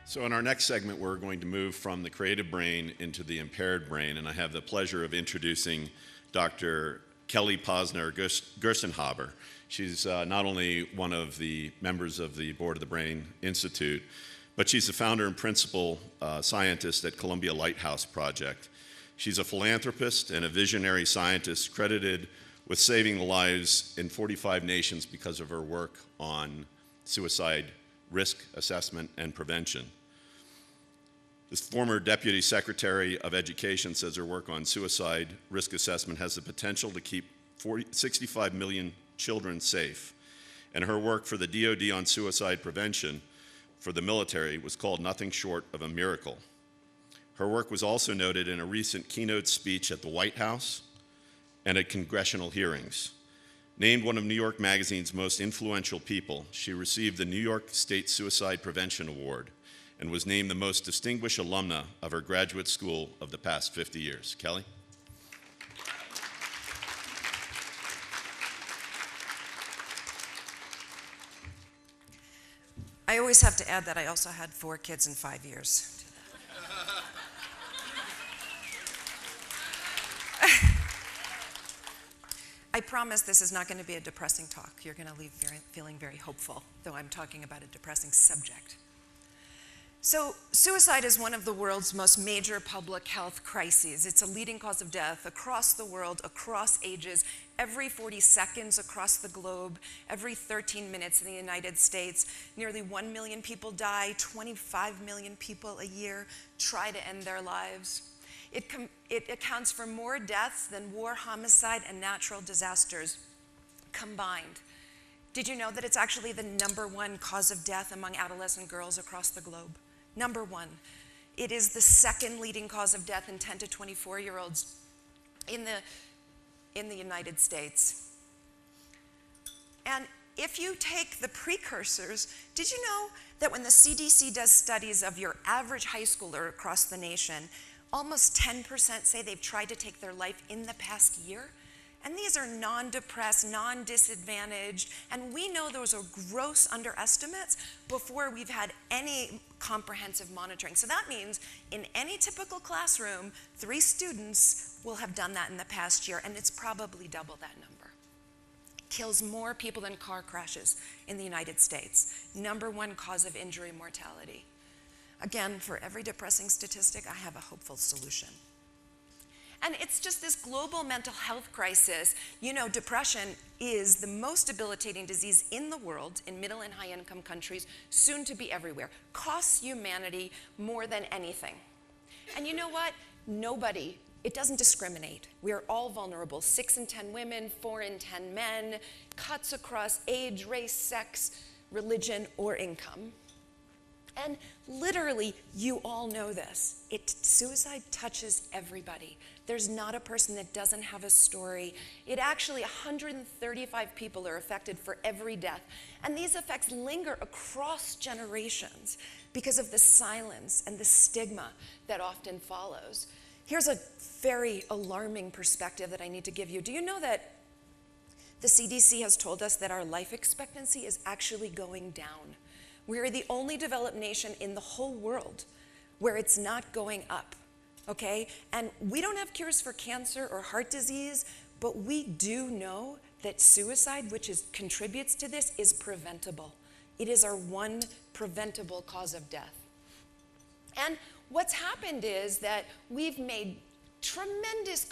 So in our next segment, we're going to move from the creative brain into the impaired brain, and I have the pleasure of introducing Dr. Kelly Posner Gerstenhaber. She's not only one of the members of the board of the Brain Institute, but she's the founder and principal scientist at Columbia Lighthouse Project. She's a philanthropist and a visionary scientist credited with saving the lives in 45 nations because of her work on suicide risk assessment and prevention. The former Deputy Secretary of Education says her work on suicide risk assessment has the potential to keep 65 million children safe. And her work for the DoD on suicide prevention for the military was called nothing short of a miracle. Her work was also noted in a recent keynote speech at the White House and at congressional hearings. Named one of New York Magazine's most influential people, she received the New York State Suicide Prevention Award and was named the most distinguished alumna of her graduate school of the past 50 years. Kelly? I always have to add that I also had 4 kids in 5 years. I promise this is not going to be a depressing talk. You're going to leave feeling very hopeful, though I'm talking about a depressing subject. So, suicide is one of the world's most major public health crises. It's a leading cause of death across the world, across ages, every 40 seconds across the globe, every 13 minutes in the United States. Nearly 1 million people die, 25 million people a year try to end their lives. It accounts for more deaths than war, homicide, and natural disasters combined. Did you know that it's actually the #1 cause of death among adolescent girls across the globe? #1. It is the second leading cause of death in 10 to 24-year-olds in the United States. And if you take the precursors, did you know that when the CDC does studies of your average high schooler across the nation, almost 10% say they've tried to take their life in the past year? And these are non-depressed, non-disadvantaged, and we know those are gross underestimates before we've had any comprehensive monitoring. So that means in any typical classroom, 3 students will have done that in the past year, and it's probably double that number. It kills more people than car crashes in the United States. #1 cause of injury mortality. Again, for every depressing statistic, I have a hopeful solution. And it's just this global mental health crisis. You know, depression is the most debilitating disease in the world in middle and high income countries, soon to be everywhere. Costs humanity more than anything. And you know what? Nobody, it doesn't discriminate. We are all vulnerable. 6 in 10 women, 4 in 10 men, cuts across age, race, sex, religion, or income. And literally, you all know this. Suicide touches everybody. There's not a person that doesn't have a story. It actually, 135 people are affected for every death. And these effects linger across generations because of the silence and the stigma that often follows. Here's a very alarming perspective that I need to give you. Do you know that the CDC has told us that our life expectancy is actually going down? We are the only developed nation in the whole world where it's not going up, okay? And we don't have cures for cancer or heart disease, but we do know that suicide, which contributes to this, is preventable. It is our one preventable cause of death. And what's happened is that we've made tremendous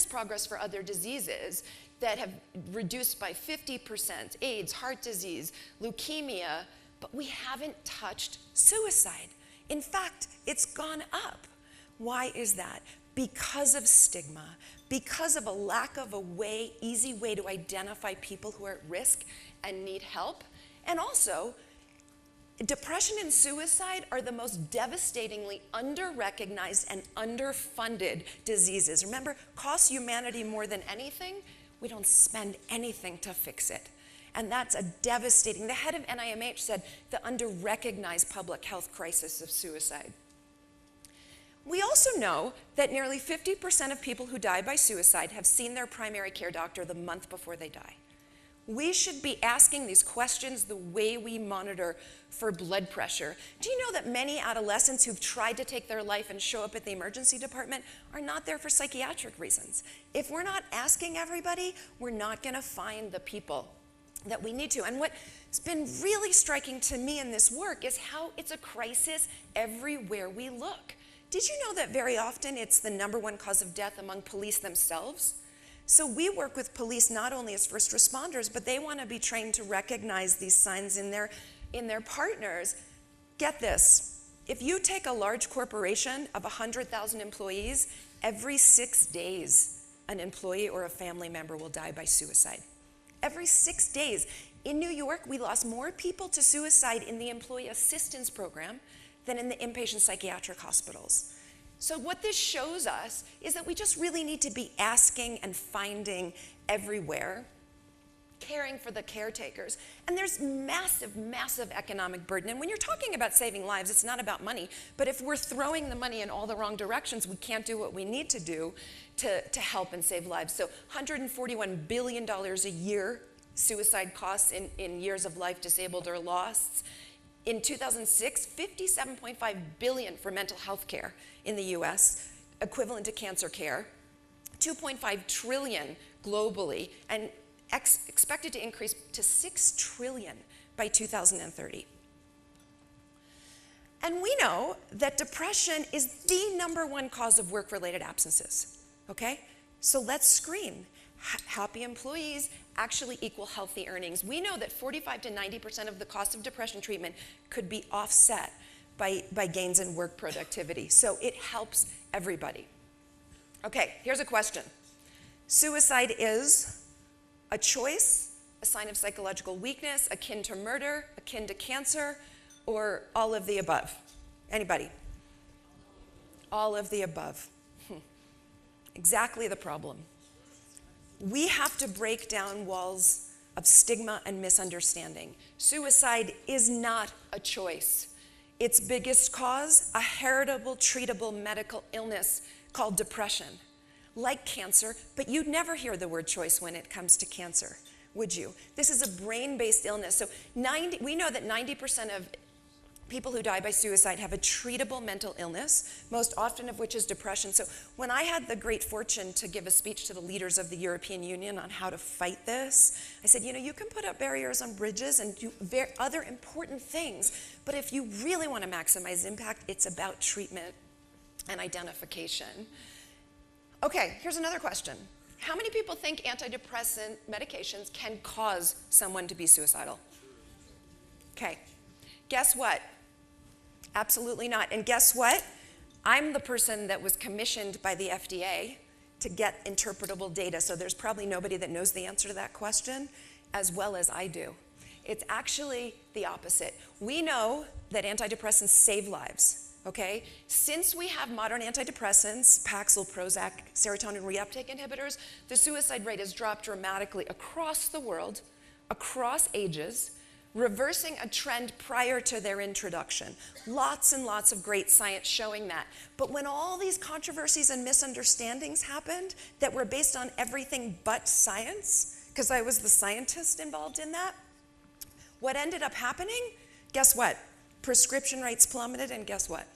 progress for other diseases that have reduced by 50%, AIDS, heart disease, leukemia, but we haven't touched suicide. In fact, it's gone up. Why is that? Because of stigma, because of a lack of easy way to identify people who are at risk and need help, and also, depression and suicide are the most devastatingly under-recognized and underfunded diseases. Remember, costs humanity more than anything. We don't spend anything to fix it. And that's a devastating, the head of NIMH said, the under-recognized public health crisis of suicide. We also know that nearly 50% of people who die by suicide have seen their primary care doctor the month before they die. We should be asking these questions the way we monitor for blood pressure. Do you know that many adolescents who've tried to take their life and show up at the emergency department are not there for psychiatric reasons? If we're not asking everybody, we're not going to find the people that we need to. And what's been really striking to me in this work is how it's a crisis everywhere we look. Did you know that very often it's the #1 cause of death among police themselves? So we work with police not only as first responders, but they want to be trained to recognize these signs in their partners. Get this, if you take a large corporation of 100,000 employees, every 6 days, an employee or a family member will die by suicide. Every 6 days. In New York, we lost more people to suicide in the employee assistance program than in the inpatient psychiatric hospitals. So what this shows us is that we just really need to be asking and finding everywhere, caring for the caretakers. And there's massive, massive economic burden. And when you're talking about saving lives, it's not about money. But if we're throwing the money in all the wrong directions, we can't do what we need to do to help and save lives. So $141 billion a year suicide costs in years of life disabled or lost. In 2006, $57.5 billion for mental health care in the US, equivalent to cancer care, $2.5 trillion globally, and expected to increase to $6 trillion by 2030. And we know that depression is the #1 cause of work-related absences, okay? So let's screen. Happy employees actually equal healthy earnings. We know that 45 to 90% of the cost of depression treatment could be offset by gains in work productivity. So it helps everybody. Okay, here's a question. Suicide is a choice, a sign of psychological weakness, akin to murder, akin to cancer, or all of the above? Anybody? All of the above. Exactly the problem. We have to break down walls of stigma and misunderstanding. Suicide is not a choice. Its biggest cause, a heritable, treatable medical illness called depression, like cancer, but you'd never hear the word choice when it comes to cancer, would you? This is a brain-based illness. So we know that 90% of people who die by suicide have a treatable mental illness, most often of which is depression. So when I had the great fortune to give a speech to the leaders of the European Union on how to fight this, I said, you can put up barriers on bridges and do other important things, but if you really want to maximize impact, it's about treatment and identification. Okay, here's another question. How many people think antidepressant medications can cause someone to be suicidal? Okay, guess what? Absolutely not. And guess what? I'm the person that was commissioned by the FDA to get interpretable data, so there's probably nobody that knows the answer to that question as well as I do. It's actually the opposite. We know that antidepressants save lives, okay? Since we have modern antidepressants, Paxil, Prozac, serotonin reuptake inhibitors, the suicide rate has dropped dramatically across the world, across ages, reversing a trend prior to their introduction. Lots and lots of great science showing that. But when all these controversies and misunderstandings happened that were based on everything but science, because I was the scientist involved in that, what ended up happening? Guess what? Prescription rates plummeted, and guess what?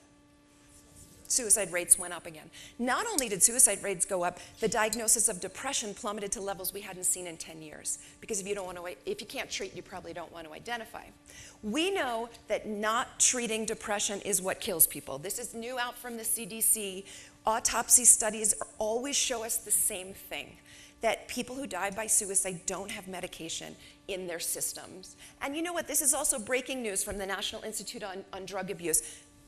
Suicide rates went up again. Not only did suicide rates go up, the diagnosis of depression plummeted to levels we hadn't seen in 10 years. Because if you can't treat, you probably don't want to identify. We know that not treating depression is what kills people. This is new out from the CDC. Autopsy studies always show us the same thing, that people who die by suicide don't have medication in their systems. And you know what? This is also breaking news from the National Institute on Drug Abuse.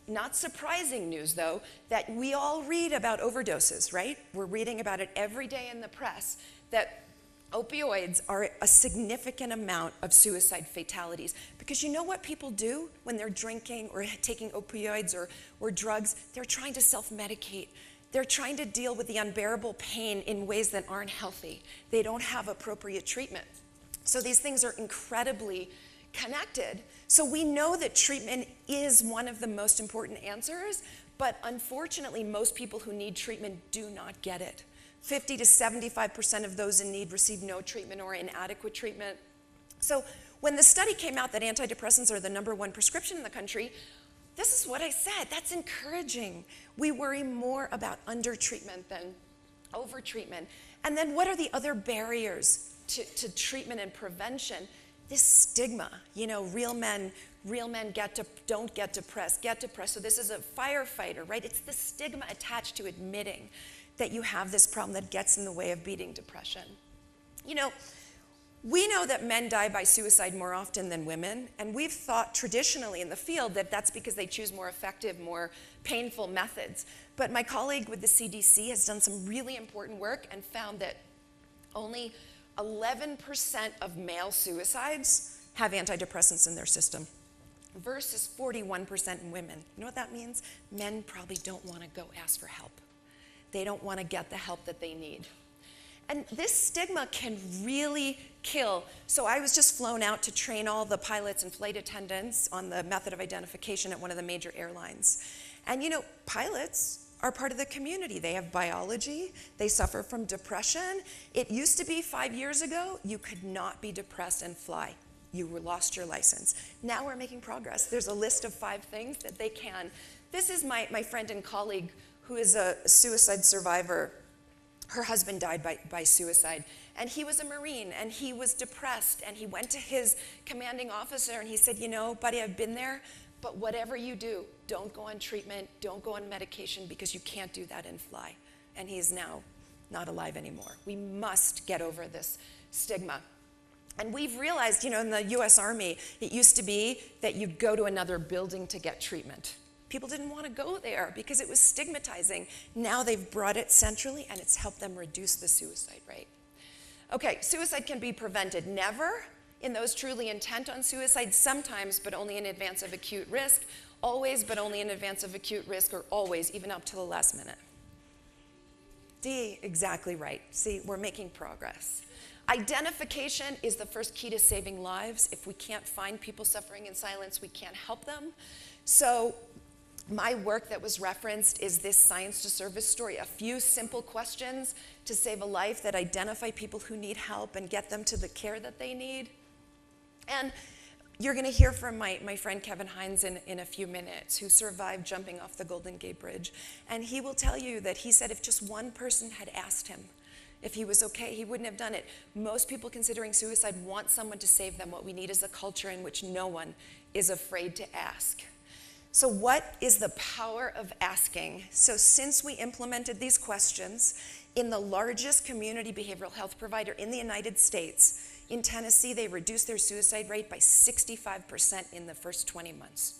Not surprising news, though, that we all read about overdoses, right? We're reading about it every day in the press, that opioids are a significant amount of suicide fatalities. Because you know what people do when they're drinking or taking opioids or drugs? They're trying to self-medicate. They're trying to deal with the unbearable pain in ways that aren't healthy. They don't have appropriate treatment. So these things are incredibly connected. So we know that treatment is one of the most important answers, but unfortunately, most people who need treatment do not get it. 50 to 75% of those in need receive no treatment or inadequate treatment. So when the study came out that antidepressants are the #1 prescription in the country, this is what I said. That's encouraging. We worry more about undertreatment than overtreatment. And then what are the other barriers to treatment and prevention? This stigma, real men don't get depressed, get depressed. So this is a firefighter, right? It's the stigma attached to admitting that you have this problem that gets in the way of beating depression. We know that men die by suicide more often than women, and we've thought traditionally in the field that that's because they choose more effective, more painful methods. But my colleague with the CDC has done some really important work and found that only 11% of male suicides have antidepressants in their system versus 41% in women. You know what that means? Men probably don't want to go ask for help. They don't want to get the help that they need. And this stigma can really kill. So I was just flown out to train all the pilots and flight attendants on the method of identification at one of the major airlines. And pilots are part of the community. They have biology. They suffer from depression. It used to be 5 years ago, you could not be depressed and fly. You lost your license. Now we're making progress. There's a list of 5 things that they can. This is my friend and colleague who is a suicide survivor. Her husband died by suicide, and he was a Marine, and he was depressed, and he went to his commanding officer, and he said, buddy, I've been there, but whatever you do, don't go on treatment, don't go on medication, because you can't do that and fly. And he is now not alive anymore. We must get over this stigma. And we've realized, in the US Army, it used to be that you'd go to another building to get treatment. People didn't want to go there because it was stigmatizing. Now they've brought it centrally, and it's helped them reduce the suicide rate. Okay, suicide can be prevented. Never in those truly intent on suicide, sometimes, but only in advance of acute risk. Always, but only in advance of acute risk, or always, even up to the last minute. D, exactly right. See, we're making progress. Identification is the first key to saving lives. If we can't find people suffering in silence, we can't help them. So my work that was referenced is this Science to Service story, a few simple questions to save a life that identify people who need help and get them to the care that they need. And you're going to hear from my friend Kevin Hines in a few minutes, who survived jumping off the Golden Gate Bridge. And he will tell you that he said if just one person had asked him if he was okay, he wouldn't have done it. Most people considering suicide want someone to save them. What we need is a culture in which no one is afraid to ask. So what is the power of asking? So since we implemented these questions in the largest community behavioral health provider in the United States, in Tennessee, they reduced their suicide rate by 65% in the first 20 months.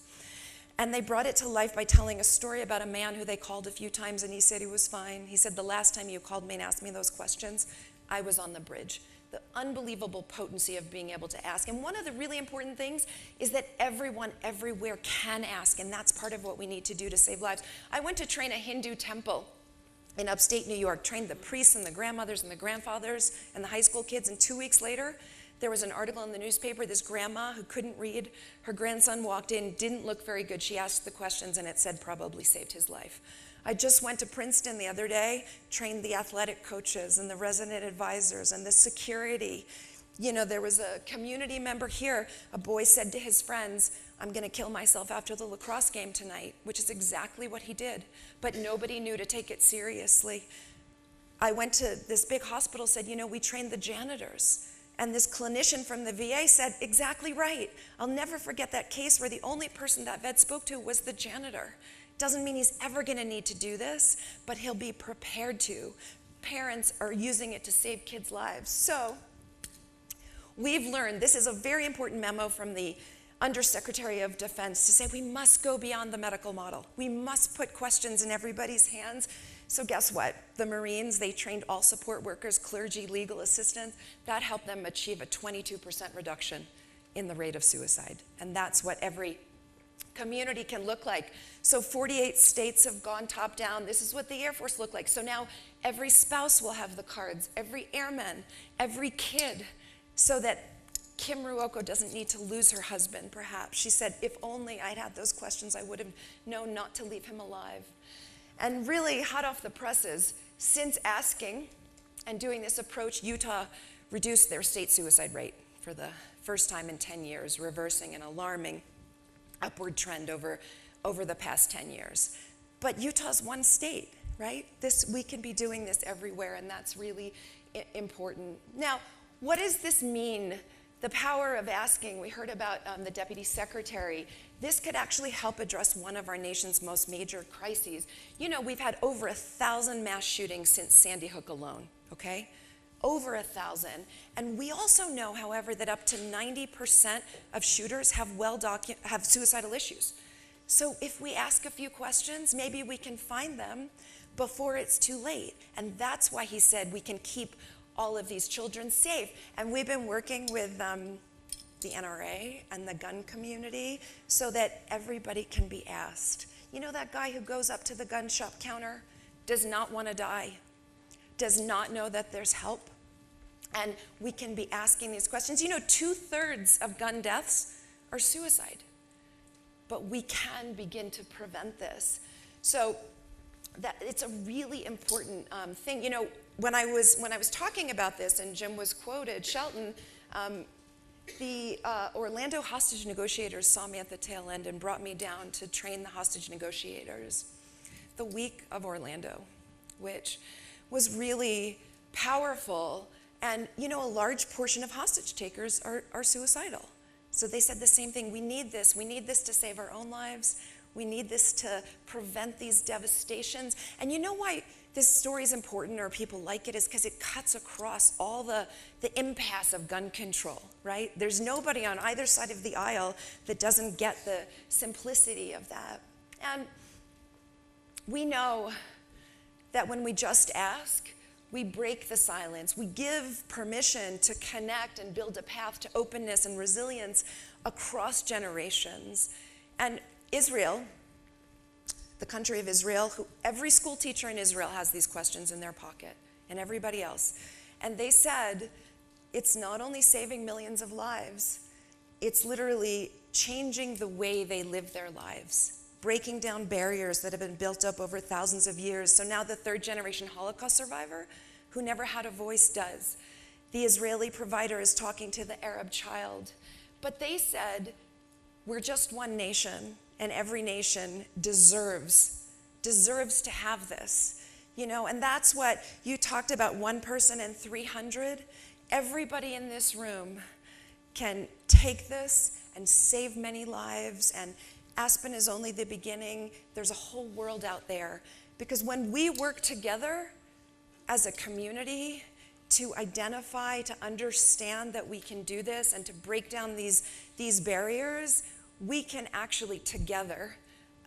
And they brought it to life by telling a story about a man who they called a few times, and he said he was fine. He said, the last time you called me and asked me those questions, I was on the bridge. The unbelievable potency of being able to ask. And one of the really important things is that everyone everywhere can ask, and that's part of what we need to do to save lives. I went to train a Hindu temple in upstate New York, trained the priests and the grandmothers and the grandfathers and the high school kids, and 2 weeks later, there was an article in the newspaper, this grandma who couldn't read, her grandson walked in, didn't look very good. She asked the questions, and it said probably saved his life. I just went to Princeton the other day, trained the athletic coaches and the resident advisors and the security. There was a community member here, a boy said to his friends, I'm going to kill myself after the lacrosse game tonight, which is exactly what he did. But nobody knew to take it seriously. I went to this big hospital, said, we trained the janitors. And this clinician from the VA said, exactly right. I'll never forget that case where the only person that vet spoke to was the janitor. Doesn't mean he's ever going to need to do this, but he'll be prepared to. Parents are using it to save kids' lives. So we've learned, this is a very important memo from the Undersecretary of Defense, to say we must go beyond the medical model. We must put questions in everybody's hands. So guess what? The Marines, they trained all support workers, clergy, legal assistants. That helped them achieve a 22% reduction in the rate of suicide. And that's what every community can look like. So 48 states have gone top down. This is what the Air Force looked like. So now every spouse will have the cards, every airman, every kid, so that Kim Ruoko doesn't need to lose her husband, perhaps. She said, if only I'd had those questions, I would have known not to leave him alive. And really, hot off the presses, since asking and doing this approach, Utah reduced their state suicide rate for the first time in 10 years, reversing an alarming upward trend over the past 10 years. But Utah's one state, right? We can be doing this everywhere, and that's really important. Now, what does this mean? The power of asking. We heard about the Deputy Secretary. This could actually help address one of our nation's most major crises. You know, we've had over 1,000 mass shootings since Sandy Hook alone, okay? Over 1,000. And we also know, however, that up to 90% of shooters have have suicidal issues. So if we ask a few questions, maybe we can find them before it's too late. And that's why he said we can keep all of these children safe. And we've been working with the NRA and the gun community so that everybody can be asked. You know that guy who goes up to the gun shop counter, does not want to die, does not know that there's help? And we can be asking these questions. You know, 2/3 of gun deaths are suicide. But we can begin to prevent this. So that it's a really important thing. You know, when I was talking about this, and Jim was quoted, Shelton, the Orlando hostage negotiators saw me at the tail end and brought me down to train the hostage negotiators the week of Orlando, which was really powerful. And you know, a large portion of hostage takers are suicidal. So they said the same thing. We need this. We need this to save our own lives. We need this to prevent these devastations. And you know why this story is important, or people like it, is because it cuts across all the impasse of gun control, right? There's nobody on either side of the aisle that doesn't get the simplicity of that. And we know that when we just ask, we break the silence. We give permission to connect and build a path to openness and resilience across generations. And Israel, the country of Israel, who every school teacher in Israel has these questions in their pocket, and everybody else. And they said, it's not only saving millions of lives, it's literally changing the way they live their lives, breaking down barriers that have been built up over thousands of years. So now the third-generation Holocaust survivor, who never had a voice, does. The Israeli provider is talking to the Arab child. But they said, we're just one nation, and every nation deserves to have this. You know, and that's what you talked about, 1 person in 300. Everybody in this room can take this and save many lives, and Aspen is only the beginning. There's a whole world out there. Because when we work together as a community to identify, to understand that we can do this and to break down these barriers, we can actually together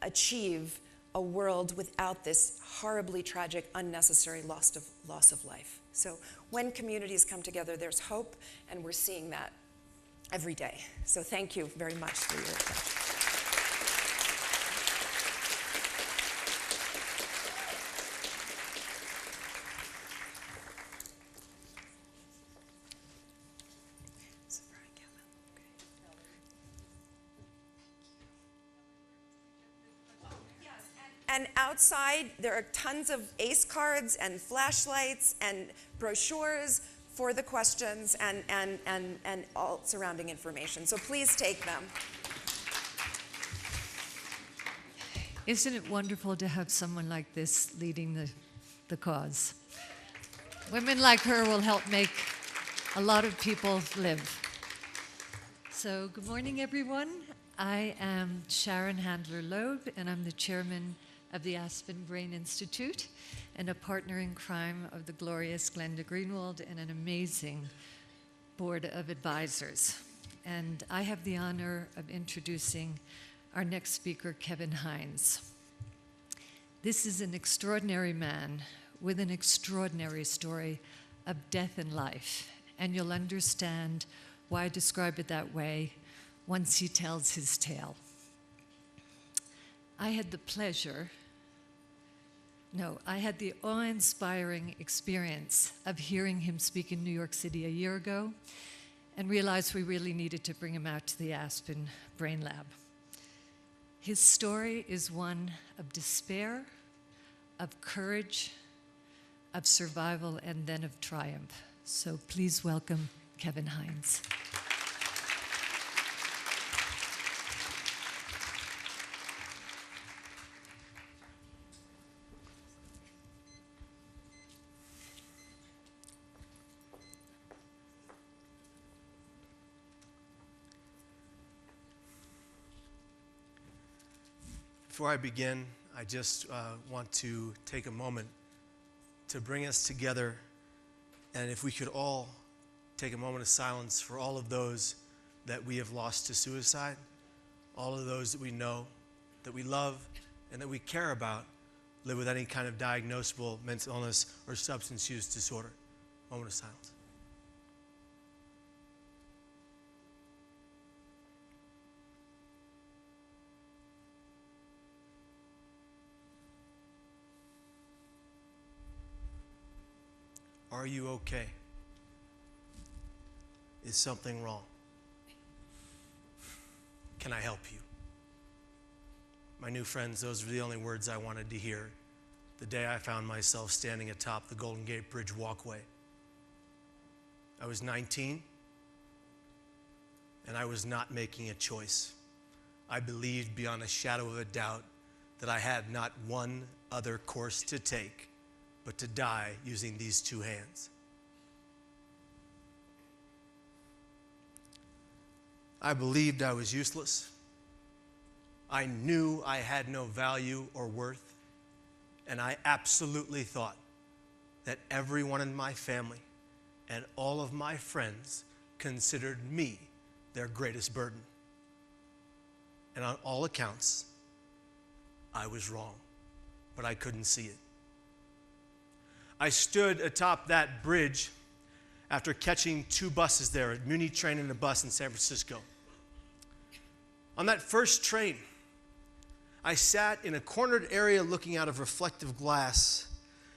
achieve a world without this horribly tragic, unnecessary loss of life. So when communities come together, there's hope, and we're seeing that every day. So thank you very much for your attention. And outside, there are tons of ACE cards and flashlights and brochures for the questions and all surrounding information. So please take them. Isn't it wonderful to have someone like this leading the cause? Women like her will help make a lot of people live. So good morning, everyone. I am Sharon Handler-Loeb, and I'm the chairman of the Aspen Brain Institute and a partner in crime of the glorious Glenda Greenwald and an amazing board of advisors. And I have the honor of introducing our next speaker, Kevin Hines. This is an extraordinary man with an extraordinary story of death and life, and you'll understand why I describe it that way once he tells his tale. I had the awe-inspiring experience of hearing him speak in New York City a year ago and realized we really needed to bring him out to the Aspen Brain Lab. His story is one of despair, of courage, of survival, and then of triumph. So please welcome Kevin Hines. Before I begin, I just want to take a moment to bring us together, and if we could all take a moment of silence for all of those that we have lost to suicide, all of those that we know, that we love, and that we care about live with any kind of diagnosable mental illness or substance use disorder. Moment of silence. Are you okay? Is something wrong? Can I help you? My new friends, those were the only words I wanted to hear the day I found myself standing atop the Golden Gate Bridge walkway. I was 19, and I was not making a choice. I believed beyond a shadow of a doubt that I had not one other course to take but to die using these two hands. I believed I was useless. I knew I had no value or worth, and I absolutely thought that everyone in my family and all of my friends considered me their greatest burden. And on all accounts, I was wrong, but I couldn't see it. I stood atop that bridge after catching two buses there, a Muni train and a bus in San Francisco. On that first train, I sat in a cornered area looking out of reflective glass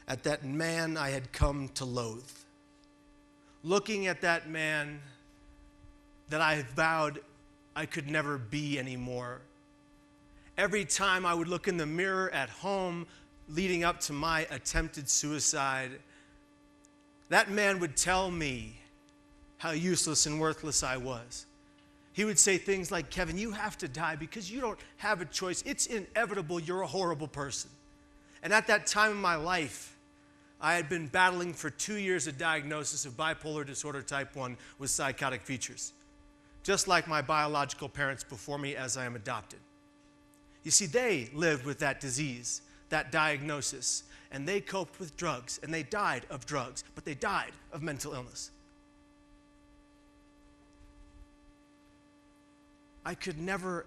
at that man I had come to loathe. Looking at that man that I vowed I could never be anymore. Every time I would look in the mirror at home leading up to my attempted suicide, that man would tell me how useless and worthless I was. He would say things like, "Kevin, you have to die because you don't have a choice. It's inevitable. You're a horrible person." And at that time in my life, I had been battling for 2 years a diagnosis of bipolar disorder type 1 with psychotic features, just like my biological parents before me as I am adopted. You see, they lived with that disease, that diagnosis, and they coped with drugs, and they died of drugs, but they died of mental illness. I could never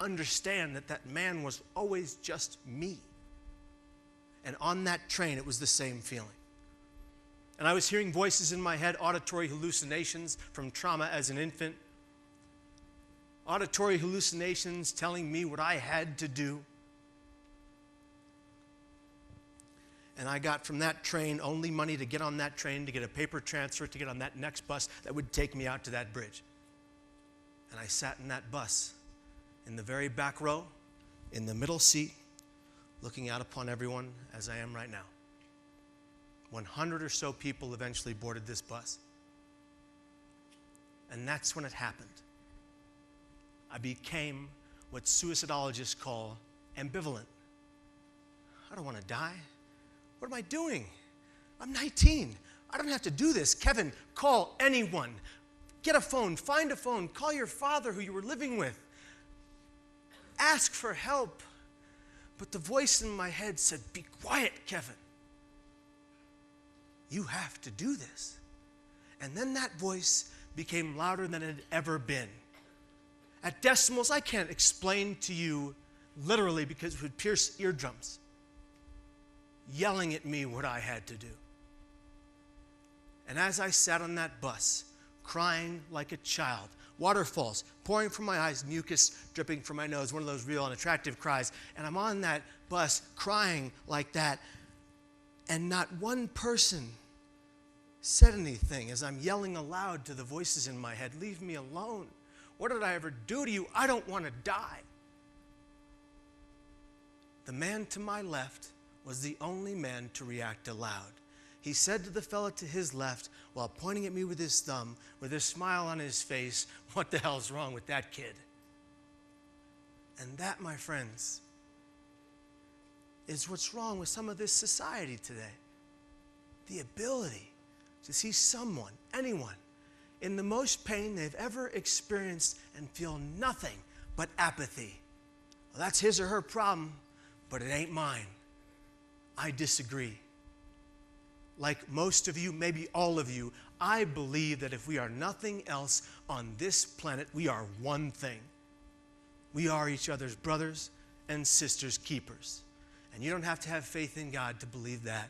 understand that that man was always just me. And on that train, it was the same feeling. And I was hearing voices in my head, auditory hallucinations from trauma as an infant, auditory hallucinations telling me what I had to do. And I got from that train only money to get on that train, to get a paper transfer, to get on that next bus that would take me out to that bridge. And I sat in that bus in the very back row, in the middle seat, looking out upon everyone as I am right now. 100 or so people eventually boarded this bus. And that's when it happened. I became what suicidologists call ambivalent. I don't want to die. What am I doing? I'm 19. I don't have to do this. Kevin, call anyone. Get a phone. Find a phone. Call your father who you were living with. Ask for help. But the voice in my head said, "Be quiet, Kevin. You have to do this." And then that voice became louder than it had ever been. At decimals, I can't explain to you literally because it would pierce eardrums, yelling at me what I had to do. And as I sat on that bus, crying like a child, waterfalls pouring from my eyes, mucus dripping from my nose, one of those real unattractive cries, and I'm on that bus crying like that, and not one person said anything as I'm yelling aloud to the voices in my head, "Leave me alone. What did I ever do to you? I don't want to die." The man to my left was the only man to react aloud. He said to the fella to his left, while pointing at me with his thumb, with a smile on his face, "What the hell's wrong with that kid?" And that, my friends, is what's wrong with some of this society today. The ability to see someone, anyone, in the most pain they've ever experienced and feel nothing but apathy, Well, that's his or her problem, but it ain't mine. I disagree. Like most of you, maybe all of you, I believe that if we are nothing else on this planet, we are one thing. We are each other's brothers and sisters keepers. And you don't have to have faith in God to believe that.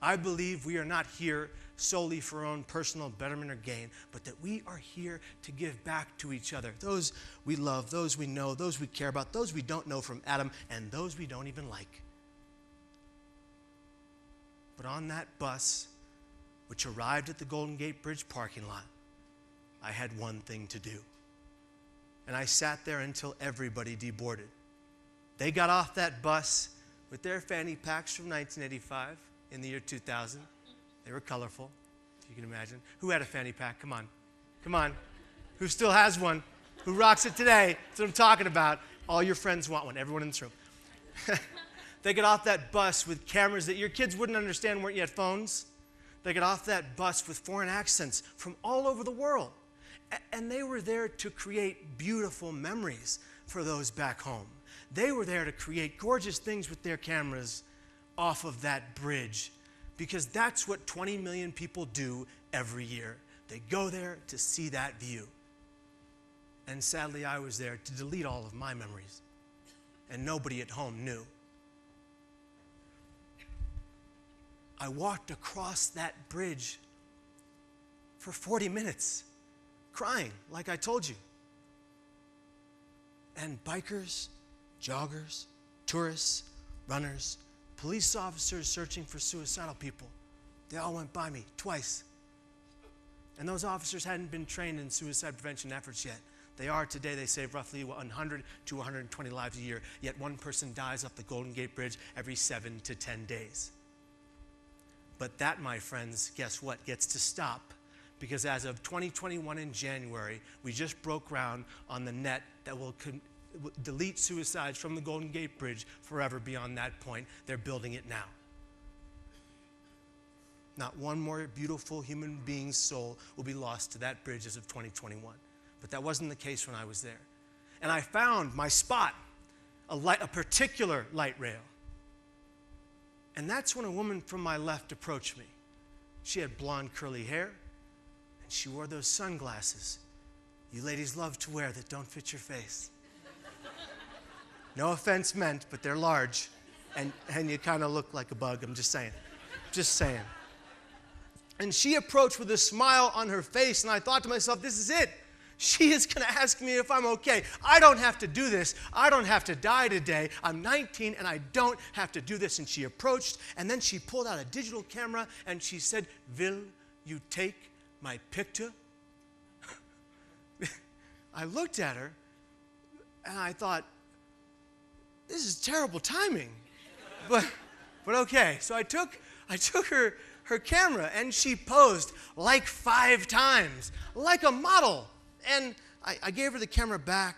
I believe we are not here solely for our own personal betterment or gain, but that we are here to give back to each other. Those we love, those we know, those we care about, those we don't know from Adam, and those we don't even like. But on that bus, which arrived at the Golden Gate Bridge parking lot, I had one thing to do. And I sat there until everybody deboarded. They got off that bus with their fanny packs from 1985 in the year 2000. They were colorful, if you can imagine. Who had a fanny pack? Come on. Come on. Who still has one? Who rocks it today? That's what I'm talking about. All your friends want one, everyone in this room. They get off that bus with cameras that your kids wouldn't understand weren't yet phones. They get off that bus with foreign accents from all over the world. And they were there to create beautiful memories for those back home. They were there to create gorgeous things with their cameras off of that bridge, because that's what 20 million people do every year. They go there to see that view. And sadly, I was there to delete all of my memories, and nobody at home knew. I walked across that bridge for 40 minutes, crying, like I told you. And bikers, joggers, tourists, runners, police officers searching for suicidal people, they all went by me twice. And those officers hadn't been trained in suicide prevention efforts yet. They are today. They save roughly 100 to 120 lives a year, yet one person dies off the Golden Gate Bridge every 7 to 10 days. But that, my friends, guess what, gets to stop, because as of 2021 in January, we just broke ground on the net that will delete suicides from the Golden Gate Bridge forever beyond that point. They're building it now. Not one more beautiful human being's soul will be lost to that bridge as of 2021. But that wasn't the case when I was there. And I found my spot, a particular light rail. And that's when a woman from my left approached me. She had blonde curly hair, and she wore those sunglasses you ladies love to wear that don't fit your face. No offense meant, but they're large, and you kind of look like a bug. I'm just saying. Just saying. And she approached with a smile on her face, and I thought to myself, this is it. She is going to ask me if I'm okay. I don't have to do this. I don't have to die today. I'm 19 and I don't have to do this. And she approached, and then she pulled out a digital camera and she said, "Will you take my picture?" I looked at her and I thought, this is terrible timing. But okay. So I took her camera, and she posed like 5 times, like a model. And I gave her the camera back,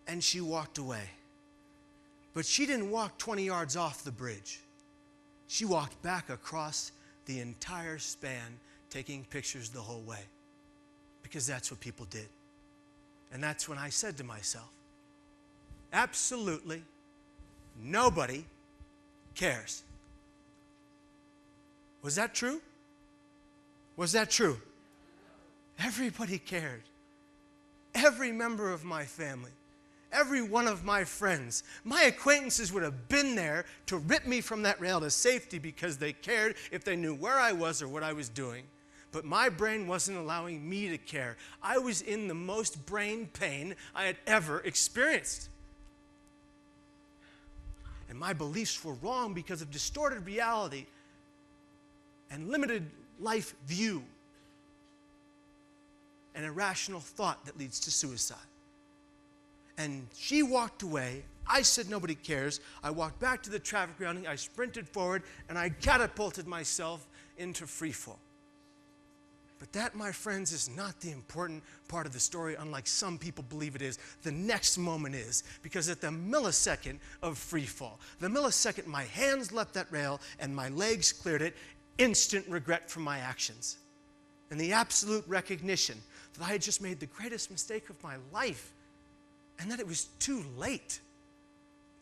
and she walked away. But she didn't walk 20 yards off the bridge. She walked back across the entire span, taking pictures the whole way. Because that's what people did. And that's when I said to myself, absolutely nobody cares. Was that true? Was that true? Everybody cared. Every member of my family, every one of my friends, my acquaintances would have been there to rip me from that rail to safety because they cared if they knew where I was or what I was doing. But my brain wasn't allowing me to care. I was in the most brain pain I had ever experienced. And my beliefs were wrong because of distorted reality and limited life view and irrational thought that leads to suicide. And she walked away. I said nobody cares. I walked back to the traffic grounding. I sprinted forward, and I catapulted myself into free fall. But that, my friends, is not the important part of the story, unlike some people believe it is. The next moment is, because at the millisecond of free fall, the millisecond my hands left that rail and my legs cleared it, instant regret for my actions. And the absolute recognition that I had just made the greatest mistake of my life, and that it was too late.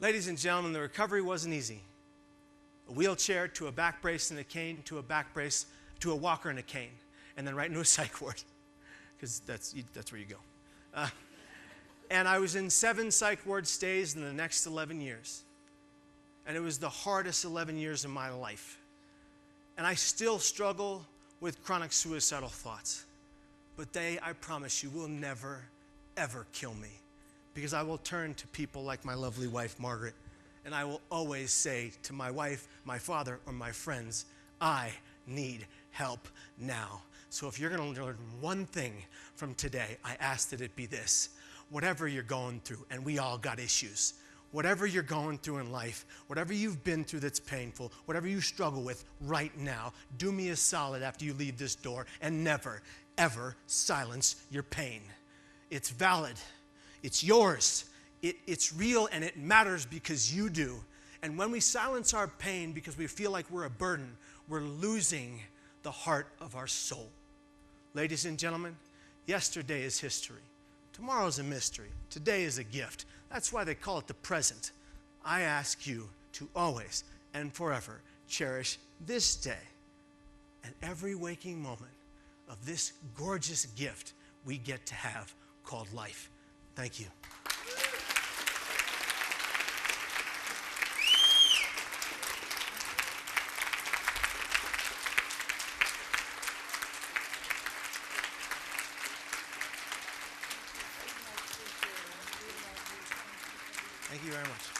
Ladies and gentlemen, the recovery wasn't easy. A wheelchair to a back brace and a cane to a back brace to a walker and a cane, and then right into a psych ward, because that's where you go. And I was in 7 psych ward stays in the next 11 years. And it was the hardest 11 years of my life. And I still struggle with chronic suicidal thoughts. But they, I promise you, will never, ever kill me. Because I will turn to people like my lovely wife, Margaret, and I will always say to my wife, my father, or my friends, I need help now. So if you're going to learn one thing from today, I ask that it be this. Whatever you're going through, and we all got issues, whatever you're going through in life, whatever you've been through that's painful, whatever you struggle with right now, do me a solid after you leave this door and never, ever silence your pain. It's valid. It's yours. It's real, and it matters because you do. And when we silence our pain because we feel like we're a burden, we're losing the heart of our soul. Ladies and gentlemen, yesterday is history. Tomorrow's a mystery. Today is a gift. That's why they call it the present. I ask you to always and forever cherish this day and every waking moment of this gorgeous gift we get to have called life. Thank you. Thank you very much.